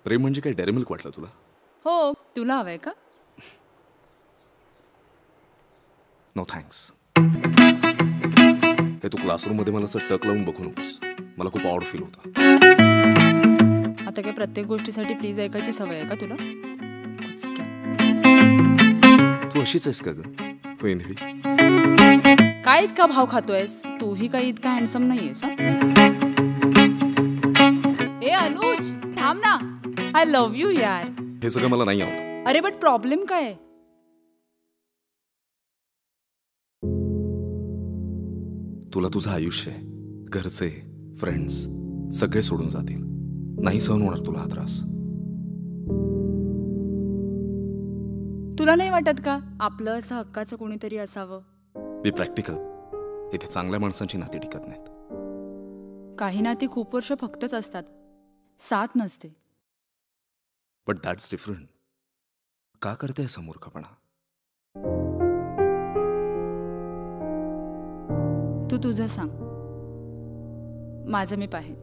प्रेम म्हणजे काय dairy milk वाटलं तुला? हो, तुला हवंय का? No thanks. हे तू क्लासरूममध्ये मला असं टक लावून बघू नकोस. मला खूप ऑड फील होतं. आता काय प्रत्येक गोष्टीसाठी प्लीज ऐकायची सवय आहे का तुला? कुचक्या. तू अशीच आहेस का ग वेंधळी? काय इतका भाव खातोयस? तूही काही इतका हँडसम नाहीयेस. ए अनुज, थांब ना. आय लव्ह यू यार. हे सगळं मला नाही आवडत. अरे बट प्रॉब्लेम काय आहे? तुला तुझं आयुष्य आहे, घरचे, फ्रेंड्स सगळे सोडून जातील. नाही सहन होणार तुला हा त्रास. तुला नाही वाटत का आपलं असं हक्काचं कोणीतरी असावं? बी प्रॅक्टिकल. इथे चांगल्या माणसांची नाती टिकत नाहीत. काही नाती खूप वर्ष फक्तच असतात, साथ नसते. But that's different. का करते असा मूर्खपणा? तू तुझं सांग, माझं मी पाहेन.